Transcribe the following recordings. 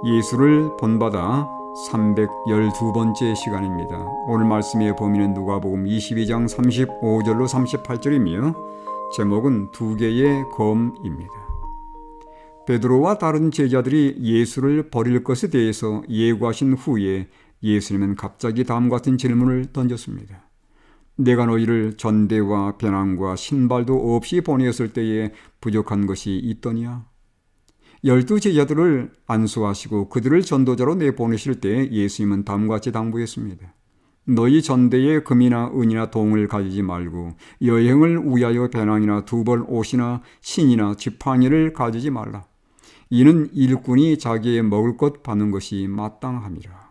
예수를 본받아 312번째 시간입니다. 오늘 말씀의 범위는 누가복음 22장 35절로 38절이며 제목은 두 개의 검입니다. 베드로와 다른 제자들이 예수를 버릴 것에 대해서 예고하신 후에 예수님은 갑자기 다음과 같은 질문을 던졌습니다. 내가 너희를 전대와 배낭과 신발도 없이 보내었을 때에 부족한 것이 있더냐? 12 제자들을 안수하시고 그들을 전도자로 내보내실 때 예수님은 다음과 같이 당부했습니다. 너희 전대에 금이나 은이나 동을 가지지 말고 여행을 위하여 배낭이나 두 벌 옷이나 신이나 지팡이를 가지지 말라. 이는 일꾼이 자기의 먹을 것 받는 것이 마땅함이라.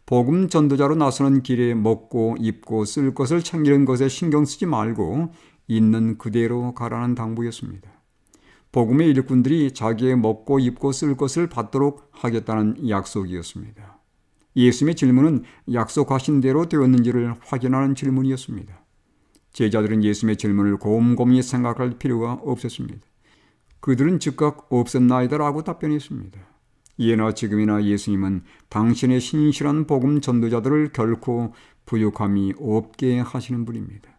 복음 전도자로 나서는 길에 먹고 입고 쓸 것을 챙기는 것에 신경 쓰지 말고 있는 그대로 가라는 당부였습니다. 복음의 일꾼들이 자기의 먹고 입고 쓸 것을 받도록 하겠다는 약속이었습니다. 예수님의 질문은 약속하신 대로 되었는지를 확인하는 질문이었습니다. 제자들은 예수님의 질문을 곰곰이 생각할 필요가 없었습니다. 그들은 즉각 없었나이다라고 답변했습니다. 예나 지금이나 예수님은 당신의 신실한 복음 전도자들을 결코 부족함이 없게 하시는 분입니다.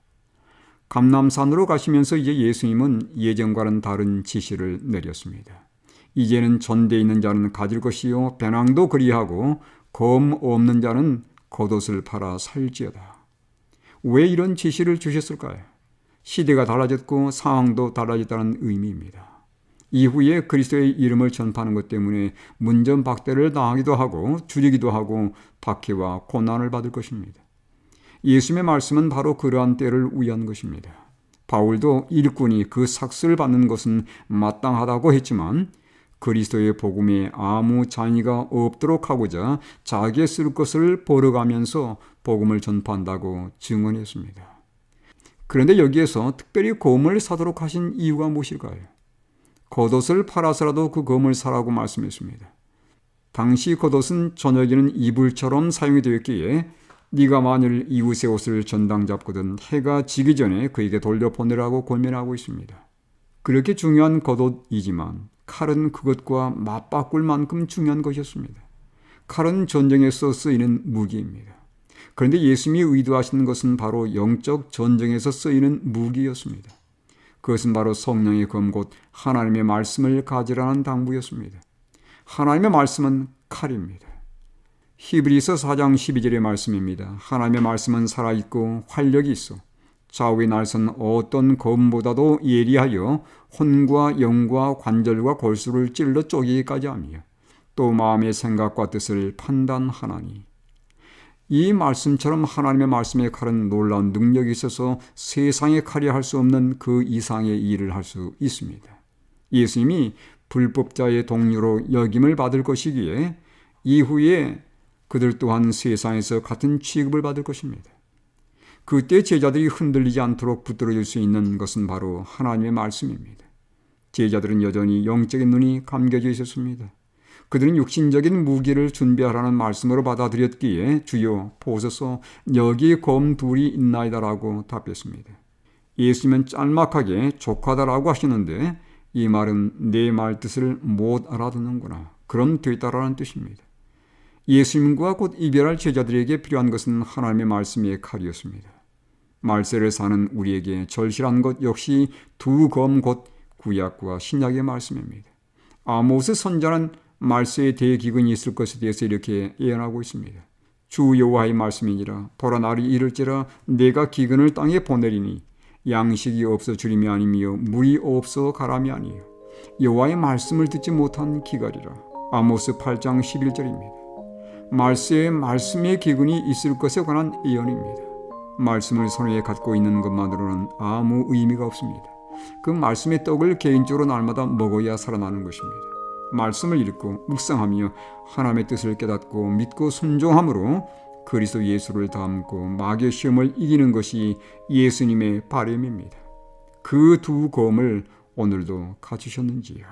감람산으로 가시면서 이제 예수님은 예전과는 다른 지시를 내렸습니다. 이제는 전대에 있는 자는 가질 것이요 배낭도 그리하고 검 없는 자는 겉옷을 팔아 살지어다. 왜 이런 지시를 주셨을까요? 시대가 달라졌고 상황도 달라졌다는 의미입니다. 이후에 그리스도의 이름을 전파하는 것 때문에 문전박대를 당하기도 하고 줄이기도 하고 박해와 고난을 받을 것입니다. 예수님의 말씀은 바로 그러한 때를 위한 것입니다. 바울도 일꾼이 그 삭슬을 받는 것은 마땅하다고 했지만 그리스도의 복음에 아무 잔의가 없도록 하고자 자기의 쓸 것을 벌어가면서 복음을 전파한다고 증언했습니다. 그런데 여기에서 특별히 검을 사도록 하신 이유가 무엇일까요? 겉옷을 팔아서라도 그 검을 사라고 말씀했습니다. 당시 겉옷은 저녁에는 이불처럼 사용이 되었기에 네가 만일 이웃의 옷을 전당 잡거든 해가 지기 전에 그에게 돌려보내라고 권면하고 있습니다. 그렇게 중요한 겉옷이지만 칼은 그것과 맞바꿀 만큼 중요한 것이었습니다. 칼은 전쟁에서 쓰이는 무기입니다. 그런데 예수님이 의도하시는 것은 바로 영적 전쟁에서 쓰이는 무기였습니다. 그것은 바로 성령의 검 곧 하나님의 말씀을 가지라는 당부였습니다. 하나님의 말씀은 칼입니다. 히브리서 4장 12절의 말씀입니다. 하나님의 말씀은 살아있고 활력이 있어 좌우의 날선 어떤 검보다도 예리하여 혼과 영과 관절과 골수를 찔러 쪼개기까지 하며 또 마음의 생각과 뜻을 판단하나니. 이 말씀처럼 하나님의 말씀의 칼은 놀라운 능력이 있어서 세상의 칼이 할 수 없는 그 이상의 일을 할 수 있습니다. 예수님이 불법자의 동료로 여김을 받을 것이기에 이후에 그들 또한 세상에서 같은 취급을 받을 것입니다. 그때 제자들이 흔들리지 않도록 붙들어줄 수 있는 것은 바로 하나님의 말씀입니다. 제자들은 여전히 영적인 눈이 감겨져 있었습니다. 그들은 육신적인 무기를 준비하라는 말씀으로 받아들였기에 주여 보소서 여기 검 둘이 있나이다라고 답했습니다. 예수님은 짤막하게 족하다라고 하시는데 이 말은 내 말 뜻을 못 알아듣는구나. 그럼 됐다라는 뜻입니다. 예수님과 곧 이별할 제자들에게 필요한 것은 하나님의 말씀의 칼이었습니다. 말세를 사는 우리에게 절실한 것 역시 두 검 곧 구약과 신약의 말씀입니다. 아모스 선지자는 말세의 대기근이 있을 것에 대해서 이렇게 예언하고 있습니다. 주 여호와의 말씀이니라. 보라 날이 이를지라 내가 기근을 땅에 보내리니 양식이 없어 주림이 아니며 물이 없어 가람이 아니에요. 여호와의 말씀을 듣지 못한 기갈이라. 아모스 8장 11절입니다. 말세에 말씀의 기근이 있을 것에 관한 예언입니다. 말씀을 손에 갖고 있는 것만으로는 아무 의미가 없습니다. 그 말씀의 떡을 개인적으로 날마다 먹어야 살아나는 것입니다. 말씀을 읽고 묵상하며 하나님의 뜻을 깨닫고 믿고 순종함으로 그리스도 예수를 닮고 마귀의 시험을 이기는 것이 예수님의 바람입니다. 그 두 검을 오늘도 갖추셨는지요?